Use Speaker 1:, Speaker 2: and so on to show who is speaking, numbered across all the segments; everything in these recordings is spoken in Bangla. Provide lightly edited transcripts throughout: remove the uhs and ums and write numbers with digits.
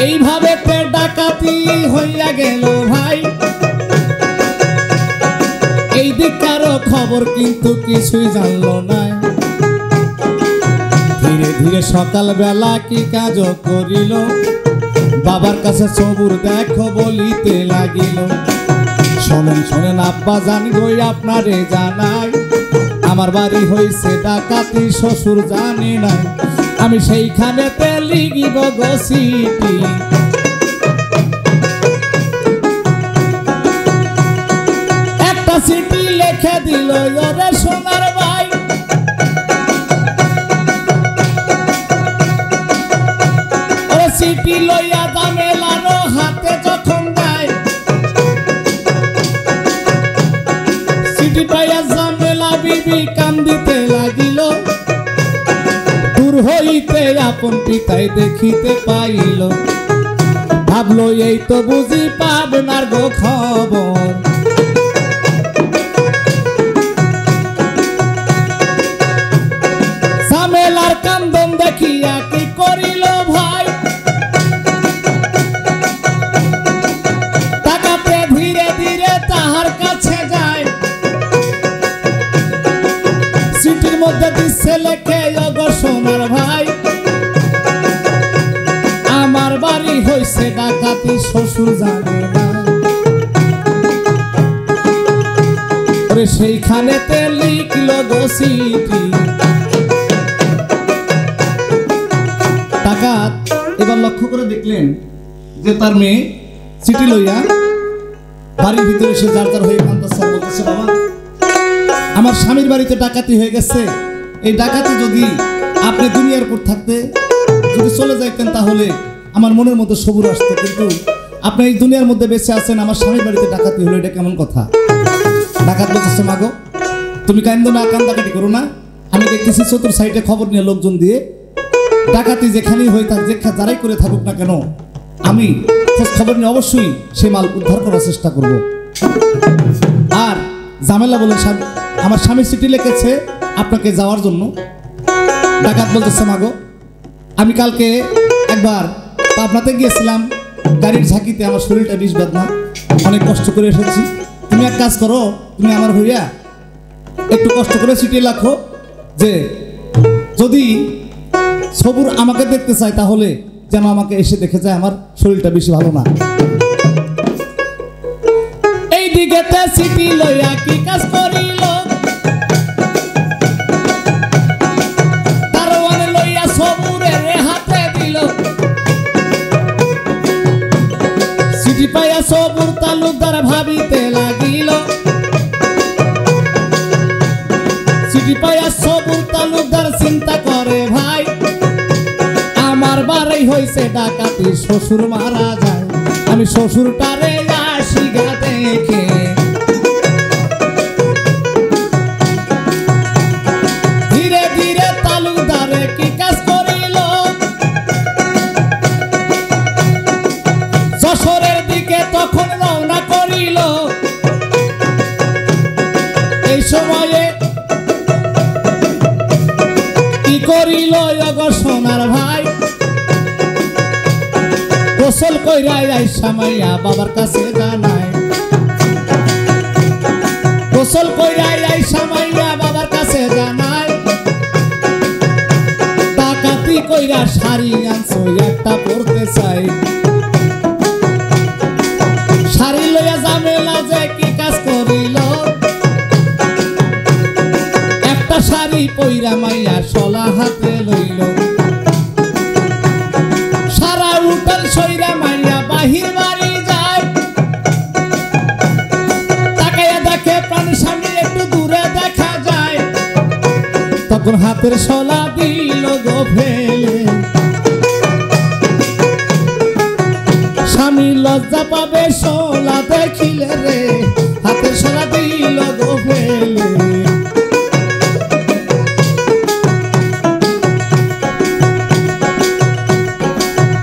Speaker 1: এইভাবে ডাকাতি হইয়া গেল ভাই। এই দিককারও খবর কিন্তু কিছুই জানলো না। ধীরে ধীরে সকাল বেলা কি কাজ করিল, বাবার কাছে সবুর দেখো বলিতে লাগিল। শোনেন শোনেন আব্বা জান গই আপনারে জানাই, আমার বাড়ি হইছে ডাকাতি শ্বশুর জানি নাই। আমি সেইখানেতে লিখিব গো চিঠি। একটা চিঠি লিখে দিল ওরে সোনার ভাই। ওরে চিঠি লইয়া জামেলারও হাতে যখন যায়, চিঠি পাইয়া জামেলা বিবি কান্দিতে লাগিল। দূর হইতে আপন পিতাই দেখিতে পাইল, ভাবলো এই তো বুঝি পাবনার গো খবর। জামেলার কান্দন দেখিয়া কি করিল ভাই, তাকাতে ধীরে ধীরে তাহার কাছে যায়। চিঠির মধ্যে দিচ্ছে লেখে ওগো সোনার ভাই, আমার বাড়ি হইছে ডাকাতি শ্বশুর জানে না। ওরে সেইখানেতে লিখল গো চিঠি। ডাকাত এবার লক্ষ্য করে দেখলেন যে তার মেয়ে চিঠি লইয়া বাড়ির ভিতরে সে যার যার হয়ে কান্দাচ্ছে, বলতেছে বাবা আমার স্বামীর বাড়িতে ডাকাতি হয়ে গেছে। এই ডাকাতি যদি আপনি দুনিয়ার উপর থাকতে যদি চলে যাইতেন তাহলে আমার মনের মধ্যে সবুর আসতো, কিন্তু আপনি এই দুনিয়ার মধ্যে বেঁচে আছেন, আমার স্বামীর বাড়িতে ডাকাতি হলো, এটা কেমন কথা? ডাকাত বলতেছে মাগো তুমি কান্দো না, কান্দাকাটি করো না। আমি দেখতেছি চতুর সাইডে খবর নিয়ে লোকজন দিয়ে ডাকাতি যেখানেই হয়ে থাক, যারাই করে থাকুক না কেন, আমি খোঁজ খবর নিয়ে অবশ্যই সে মাল উদ্ধার করার চেষ্টা করব। আর জামেলা বলে আমার স্বামী চিঠি লিখেছে আপনাকে যাওয়ার জন্য। ডাকাত বলতেছে মাগো আমি কালকে একবার পাবনাতে গিয়েছিলাম, গাড়ির ঝাঁকিতে আমার শরীরটা বিষ বেদনা, অনেক কষ্ট করে এসেছি। তুমি এক কাজ করো, তুমি আমার হইয়া একটু কষ্ট করে চিঠি লেখো যে যদি সবুর আমাকে দেখতে চায় তাহলে যেন আমাকে এসে দেখে যায়, আমার শরীরটা বেশি ভালো না। এই দিকে চিঠি লইয়া কি কাজ করিল, দারোয়ান লইয়া সবুরের হাতে দিল। চিঠি পাইয়া সবুর তালুকদার ভাবিতে লাগিল, চিঠি পাইয়া সবুর তালুকদার চিন্তা করে ভাই আমার বাড়ি হইছে ডাকাতি শ্বশুর মারা যায়, আমি শ্বশুরটারে আসি গা দেখে। ধীরে ধীরে তালুকদারে কি কাজ করিল, যশোরের দিকে তখন রওনা করিল। এই সময়ে কি করিল ওগো সোনার ভাই, গোসল কইরা আইসা মাইয়া বাবার কাছে জানায়, গোসল কইরা আইসা মাইয়া বাবার কাছে জানায়। ডাকাতি কইরা শাড়ি আনছো একটা পরতে চাই, শাড়ি লইয়া জামেলা যে কি কাজ করিল। একটা শাড়ি পইরা মাইয়া শলা হাতে লইল, সারা উঠল সইরা মাইয়া বাহির বাড়ি যায়। তাকাইয়া দেখে প্রাণ স্বামী একটু দূরে দেখা যায়, তখন হাতের শলা দিল গো ফেলে। স্বামী লজ্জা পাবে শলা দেখিলে রে, হাতের শলা দিল গো ফেলে।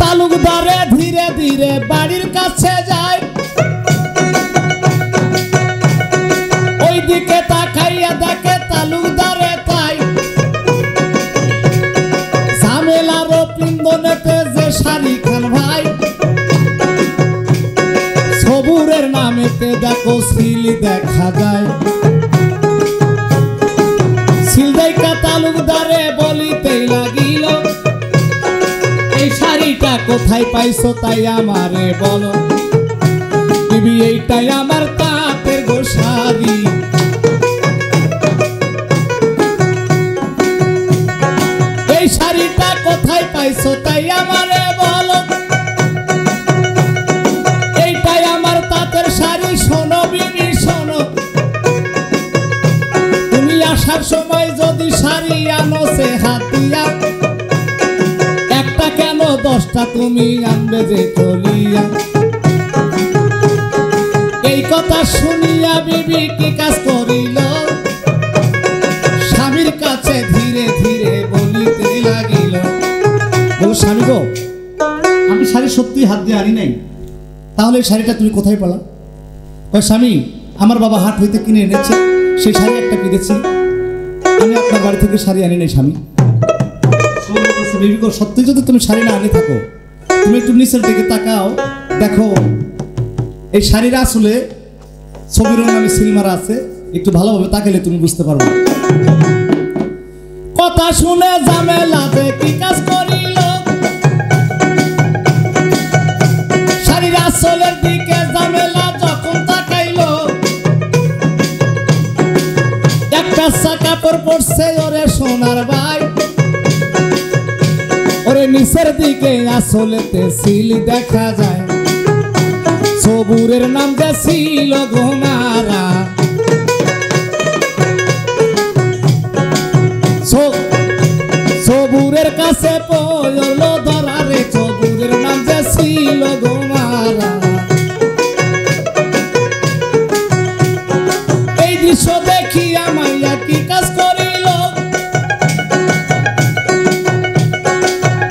Speaker 1: তালুকদারে ধীরে ধীরে বাড়ির কাছে যায়, ওইদিকে তাকাইয়া দেখে তালুকদারে তাই ঝামেলার পিন্দনেতে যে শাড়ি খান ভাই সিলি দেখা যায়। সিলদাইকা তালুকদারে বলিতেই লাগিল, এই শাড়িটা কোথায় পাইছো তাই আমারে বলো। বিবি এইটাই আমার তাঁতের গো শাড়ি। এই শাড়িটা কোথায় পাইছো তাই আমারে বলো। এইটাই আমার তাঁতের শাড়ি। শোনো বিবি শোনো, তুমি আসার সময় যদি শাড়ি আনো সে হাত দিয়া, একটা কেন 10টা তুমি আনবে যে চলিয়া। এই কথা শুনিয়া বিবি কি কাজ করিল, স্বামীর কাছে ধীরে ধীরে বলিতে লাগিল, ও স্বামী গো, আমি শাড়ি সত্যি হাত দিয়ে আনি নাই, তাহলে এই শাড়িটা তুমি কোথায় পেলা? ওই স্বামী, আমার বাবা হাট হইতে কিনে এনেছে, সেই শাড়ি একটা কিনেছি, আমি আপনার বাড়ি থেকে শাড়ি আনি নাই স্বামী। বিবি গো, সত্যি যদি তুমি শাড়ি না আনি থাকো, তুমি একটু নিচের দিকে তাকাও, দেখো এই শাড়ির আসলে ছবির নামে সিল মারা আছে, একটু ভালোভাবে তাকালে তুমি বুঝতে পারবে। কথা শুনে ঝামেলাতে কি কাজ করিল, শাড়ির আসলের দিকে ঝামেলা যখন তাকাইল, একটা কাপড় পড়ছে ওরে সোনার ভাই, ওরে নিচের দিকে আসলেতে সিল দেখা যায়। সবুরের নাম যে ছিল ঘুমারা, সবুরের কাছে পড়ল ধরারে, সবুরের নাম যে ছিল ঘুমারা। এই দৃশ্য দেখিয়া মাইয়া কি কাজ করিল,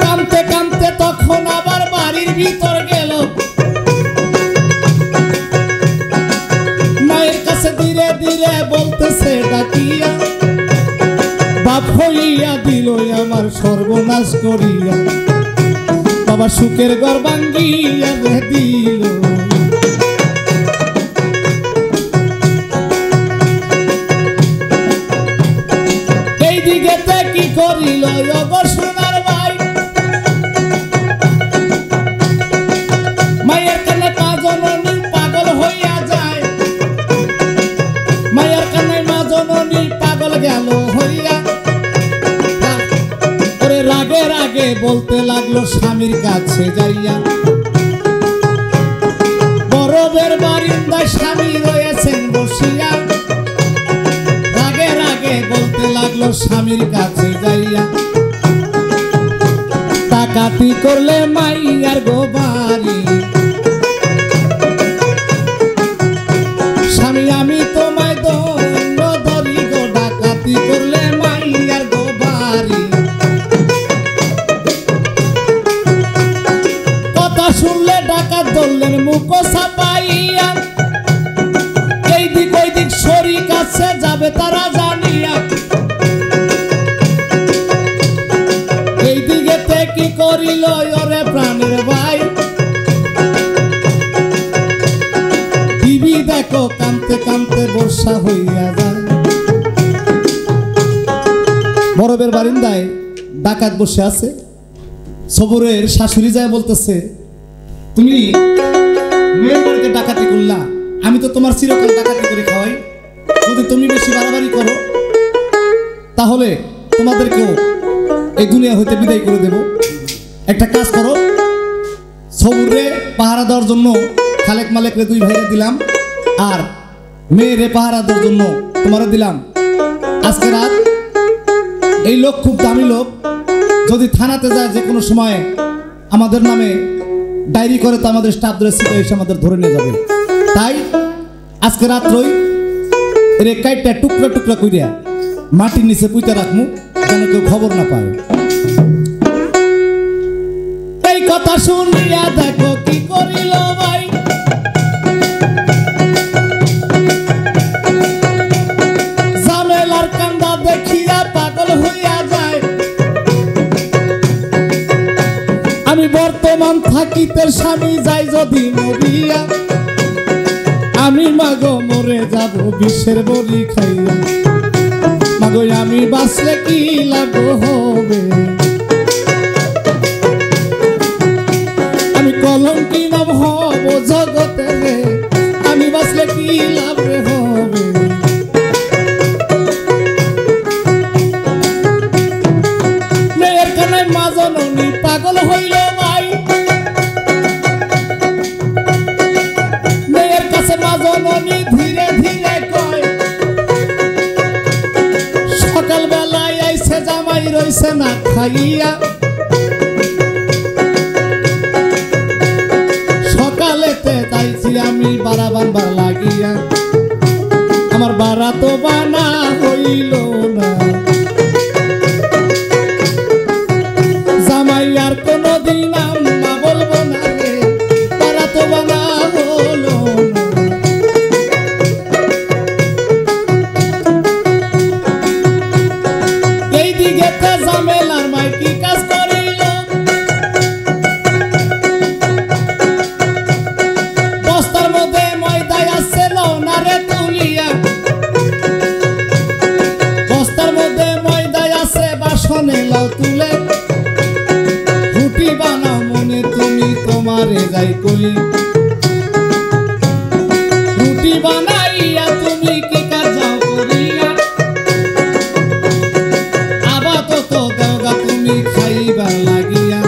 Speaker 1: কামতে কামতে তখন আবার বাড়ির ভিতর গেল, মায়ের কাছে ধীরে ধীরে বলতেছে ডাকিয়া, বাপ হইয়া দিল আমার সর্বনাশ করিয়া, বাবা সুখের ঘর ভাঙ্গিয়া দিল। এই দিকেতে কি করিল ওগো সোনার ভাই, মায়ের কানে মা জননী পাগল হইয়া যায়, মায়ের কানে মা জননী পাগল গেল হইয়া, ওরে রাগে রাগে বলতে লাগলো স্বামীর কাছে যাইয়া, বরফের বারিন্দায় স্বামী রয়েছেন বসিয়া, রাগে রাগে বলতে লাগলো স্বামীর কাছে যাইয়া, ডাকাতি করলে মাইয়ার গো বাড়ি, স্বামী আমি তোমায় দণ্ড ধরি গো, ডাকাতি করলে মাইয়ার গো বাড়ি। কথা শুনলে ডাকাত ধরলেন মুখ ছাপাইয়া, এই দিক ওই দিক শরীর কাছে যাবে তারা জানিয়া, এই দিকে কি করিল ওরে প্রাণের ভাই, বিবি দেখো কামতে কামতে বর্ষা হইয়া যায়। বরফের বারিন্দায় ডাকাত বসে আছে, সবরের শাশুড়ি যায় বলতেছে, তুমি মেয়ের বাড়িতে ডাকাতি করলা, আমি তো তোমার চিরকাল ডাকাতি করে খাওয়াই, যদি তুমি বেশি বাড়াবাড়ি করো তাহলে তোমাদেরকেও এই দুনিয়া হইতে বিদায় করে দেব। একটা কাজ করো, সবুরে পাহারা দেওয়ার জন্য খালেক মালেকরে 2 ভাইরে দিলাম, আর মেয়েরে পাহারা দেওয়ার জন্য তোমারে দিলাম। আজকে রাত এই লোক খুব দামি লোক, যদি থানাতে যায় যে কোনো সময় আমাদের নামে ডায়েরি করে তো আমাদের স্টাফদের সিটে এসে আমাদের ধরে নিয়ে যাবে, তাই আজকে রাত্রই এর কাইটটা টুকরা টুকরা কইরা মাটির নিচে পুঁতে রাখমু, যেন কেউ খবর না পায়। এই কথা শুনিয়া দেখো কি করিল ভাই, ঝামেলার কান্দা দেখিয়া পাগল হইয়া যায়। আমি বর্তমান থাকিতে স্বামী যাই যদি মরিয়া, আমি মাগো মরে যাব বিষের বড়ি খাইয়া, মাগো আমি বাঁচলে কি লাভ হবে, আমি কলঙ্কি নাম হব জগতে রে, আমি বাঁচলে কি লাভ হবে। মেয়ের কানায় মা জননী পাগল হইল ভাই, মেয়ের কাছে মা জননী ধীরে ধীরে কয়, সকাল বেলায় আইছে জামাই রইছে না খাইয়া, সকালেতে যাইছি আমি বাড়া বানবার লাগিয়া, আমার বাড়া তো বানা হইল না, জামাই আর কোনদিন আম্মা বলবো না রে, বাড়া তো বানা হলো না। এইদিকে ঝামেলার মাই কি কাজ করিল, বস্তার মধ্যে ময়দা আছে লওনা রে তুলিয়া, বস্তার মধ্যে ময়দা আছে বাসনে লাও তুলে, রুটি বানাও মনে তুমি তোমারে যাই কই, রুটি বানাইয়া তুমি কি কাজ যাও করিয়া, আপাতত দেওগা তুমি খাইবার লাগিয়া।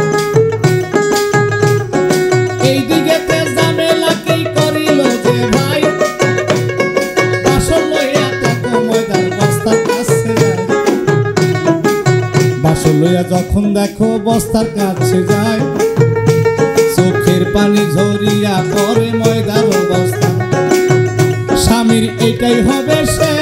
Speaker 1: এইদিকে ঝামেলা কি করিল যে ভাই, বাসন লইয়া দেখো ময়দার বস্তার কাছে যায়, বাসন লইয়া যখন দেখো বস্তার কাছে যায়, চোখের পানি ঝরিয়া পরে ময়দার বস্তা, স্বামীর এটাই হবে সে